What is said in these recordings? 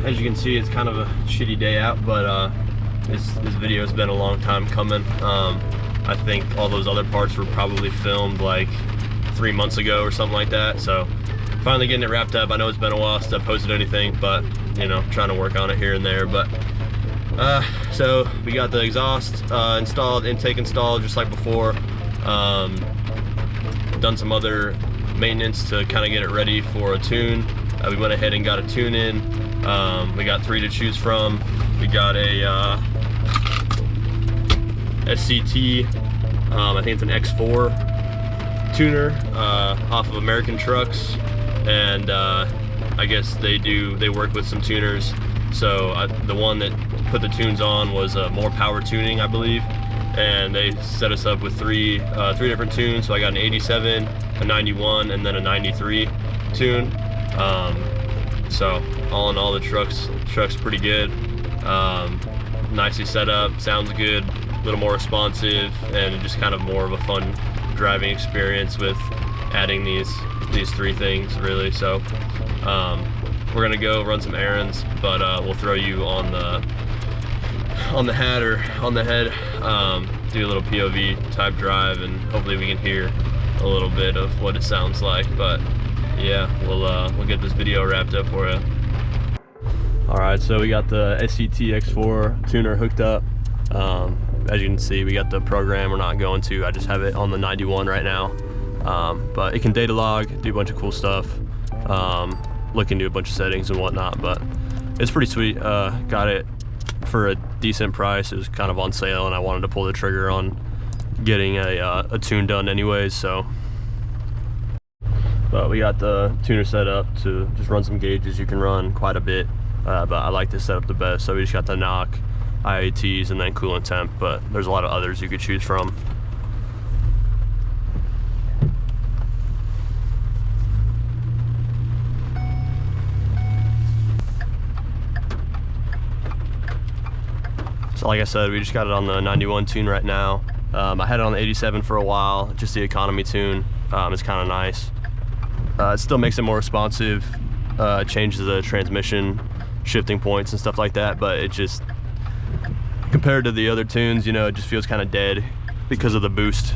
As you can see, it's kind of a shitty day out, but this video has been a long time coming. I think all those other parts were probably filmed like 3 months ago or something like that, so finally getting it wrapped up. I know it's been a while since I posted anything, but you know, trying to work on it here and there. But so we got the exhaust installed, intake installed just like before. Done some other maintenance to kind of get it ready for a tune. We went ahead and got a tune in. We got 3 to choose from. We got a SCT, I think it's an X4 tuner off of American Trucks, and I guess they work with some tuners. So the one that put the tunes on was more power tuning, I believe, and they set us up with three different tunes. So I got an 87, a 91, and then a 93 tune. So all in all, the truck's pretty good. Nicely set up, sounds good, a little more responsive, and just kind of more of a fun driving experience with adding these three things, really. So we're gonna go run some errands, but we'll throw you on the hat or on the head, do a little POV type drive, and hopefully we can hear a little bit of what it sounds like. But yeah, we'll get this video wrapped up for you. All right, so we got the SCT X4 tuner hooked up. As you can see, we got the program we're not going to. I just have it on the 91 right now. But it can data log, do a bunch of cool stuff, look into a bunch of settings and whatnot, but it's pretty sweet. Got it for a decent price. It was kind of on sale, and I wanted to pull the trigger on getting a tune done anyways, so. But we got the tuner set up to just run some gauges. You can run quite a bit, but I like this setup the best. So we just got the knock, IATs, and then coolant temp, but there's a lot of others you could choose from. So like I said, we just got it on the 91 tune right now. I had it on the 87 for a while, just the economy tune. It's kind of nice. It still makes it more responsive, changes the transmission shifting points and stuff like that, but it just, compared to the other tunes, you know, it just feels kind of dead because of the boost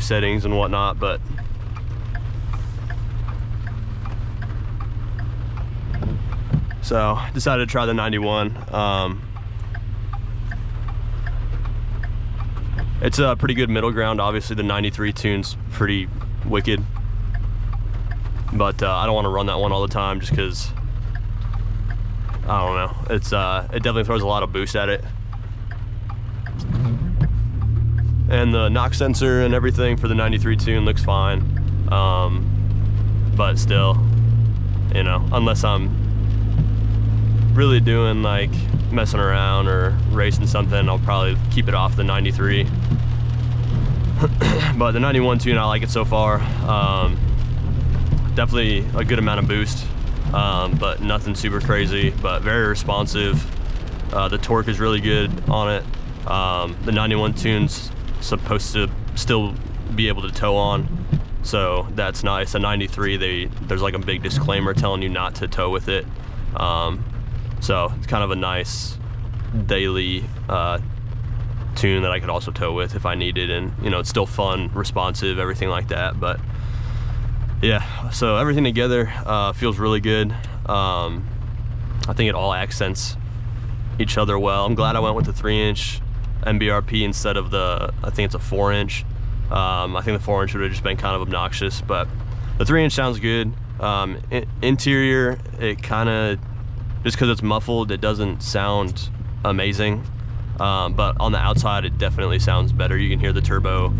settings and whatnot. But so decided to try the 91. It's a pretty good middle ground. Obviously the 93 tune's pretty wicked, but I don't want to run that one all the time just because, I don't know, it's it definitely throws a lot of boost at it. And the knock sensor and everything for the 93 tune looks fine, but still, you know, unless I'm really doing like messing around or racing something, I'll probably keep it off the 93. But the 91 tune, I like it so far. Definitely a good amount of boost, but nothing super crazy, but very responsive. The torque is really good on it. The 91 tune's supposed to still be able to tow on, so that's nice. The 93, there's like a big disclaimer telling you not to tow with it. So it's kind of a nice daily tune that I could also tow with if I needed, and you know, it's still fun, responsive, everything like that. But yeah, so everything together feels really good. I think it all accents each other well. I'm glad I went with the 3-inch MBRP instead of the, I think it's a 4-inch. I think the 4-inch would have just been kind of obnoxious, but the 3-inch sounds good. Interior, it kind of, just because it's muffled, it doesn't sound amazing, but on the outside it definitely sounds better. You can hear the turbo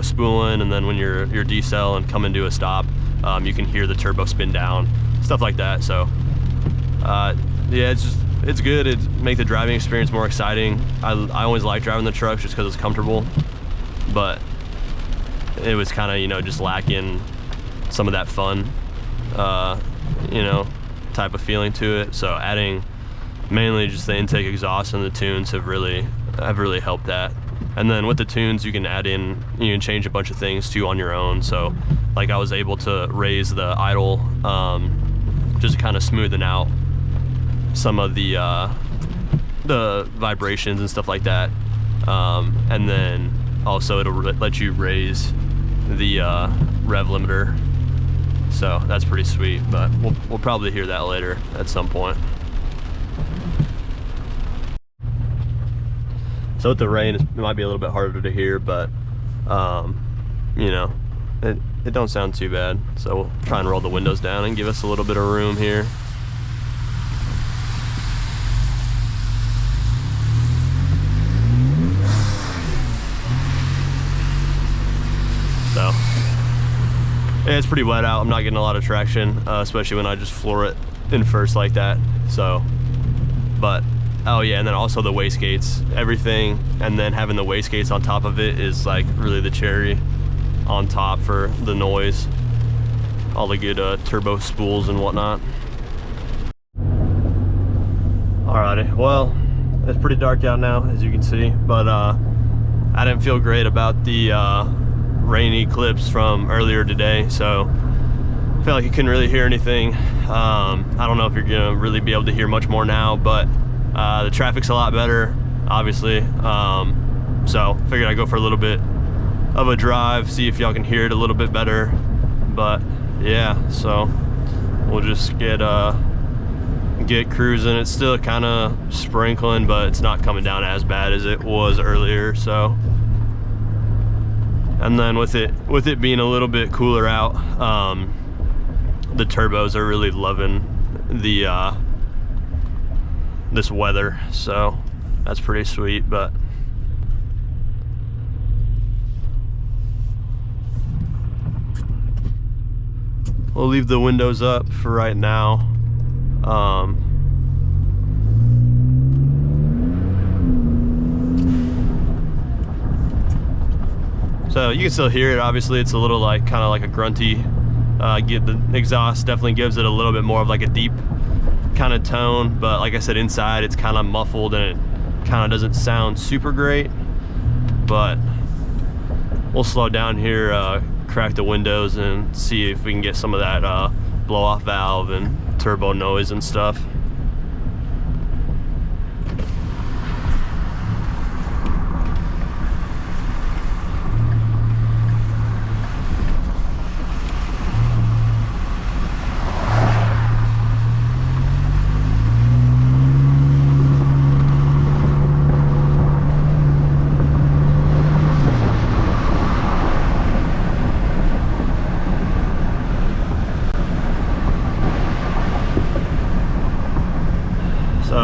spooling, and then when you're decel and come into a stop, you can hear the turbo spin down, stuff like that. So yeah, it's good. It makes the driving experience more exciting. I always like driving the trucks just because it's comfortable, but it was kind of, you know, just lacking some of that fun, you know, type of feeling to it. So adding mainly just the intake exhaust and the tunes have really helped that. And then with the tunes, you can add in, you can change a bunch of things too on your own. So like I was able to raise the idle, just kind of smoothing out some of the vibrations and stuff like that. And then also it'll let you raise the rev limiter. So that's pretty sweet, but we'll probably hear that later at some point. So with the rain, it might be a little bit harder to hear, but you know, it don't sound too bad. So we'll try and roll the windows down and give us a little bit of room here. So yeah, it's pretty wet out. I'm not getting a lot of traction, especially when I just floor it in first like that. So, but Oh yeah, and then also the wastegates, everything, and then having the wastegates on top of it is like really the cherry on top for the noise. All the good turbo spools and whatnot. Alrighty, well, it's pretty dark out now, as you can see, but I didn't feel great about the rainy clips from earlier today, so I felt like you couldn't really hear anything. I don't know if you're gonna really be able to hear much more now, but the traffic's a lot better, obviously. So figured I'd go for a little bit of a drive, see if y'all can hear it a little bit better. But yeah, so we'll just get cruising. It's still kind of sprinkling, but it's not coming down as bad as it was earlier. So, and then with it being a little bit cooler out, the turbos are really loving the this weather, so that's pretty sweet. But we'll leave the windows up for right now. So you can still hear it. Obviously it's a little like kind of like a grunty, the exhaust definitely gives it a little bit more of like a deep kind of tone, but like I said, inside it's kind of muffled and it kind of doesn't sound super great. But we'll slow down here, crack the windows and see if we can get some of that blow off valve and turbo noise and stuff.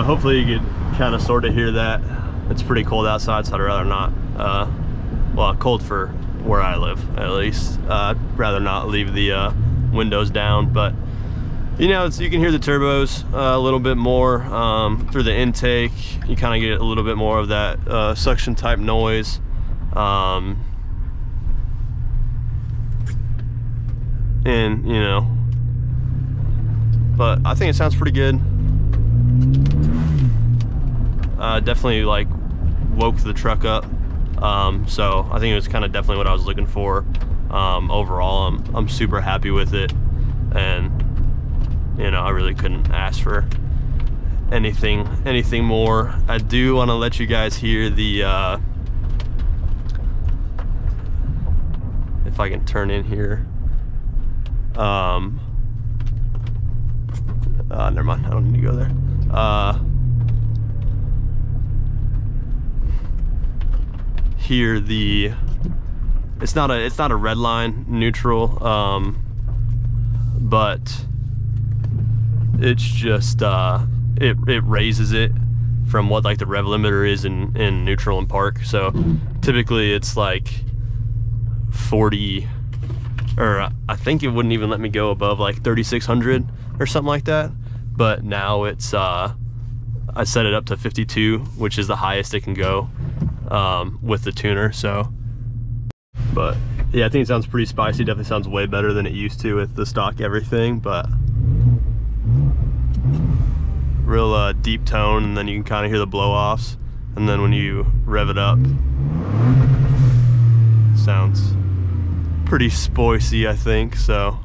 Hopefully you could kind of sort of hear that. It's pretty cold outside, so I'd rather not, well, cold for where I live at least. I'd rather not leave the windows down, but you know, you can hear the turbos a little bit more through the intake. You kind of get a little bit more of that suction type noise. And you know, but I think it sounds pretty good. Definitely like woke the truck up, so I think it was kind of definitely what I was looking for. Overall, I'm super happy with it, and you know, I really couldn't ask for anything more. I do want to let you guys hear the if I can turn in here. Never mind, I don't need to go there. Hear the, it's not a red line neutral, but it's just it raises it from what like the rev limiter is in neutral and park. So typically it's like 40, or I think it wouldn't even let me go above like 3600 or something like that, but now it's I set it up to 52, which is the highest it can go with the tuner. So, but yeah, I think it sounds pretty spicy. Definitely sounds way better than it used to with the stock everything, but real deep tone, and then you can kind of hear the blow-offs, and then when you rev it up, it sounds pretty spicy, I think. So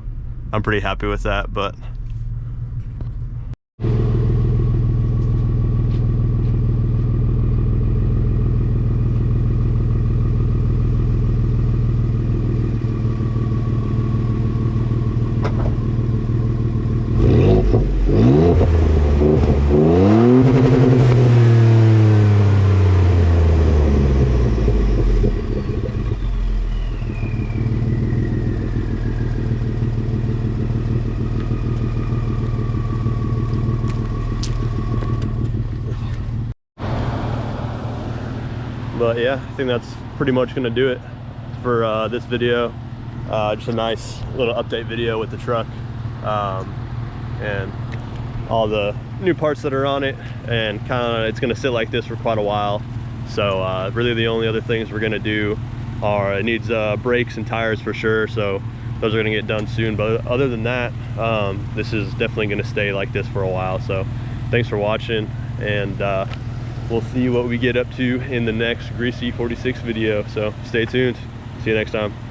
I'm pretty happy with that. But yeah, I think that's pretty much gonna do it for this video. Just a nice little update video with the truck, and all the new parts that are on it, and kind of it's going to sit like this for quite a while. So really the only other things we're going to do are, it needs brakes and tires for sure, so those are going to get done soon. But other than that, this is definitely going to stay like this for a while. So thanks for watching, and we'll see what we get up to in the next Greasy 46 video. So stay tuned. See you next time.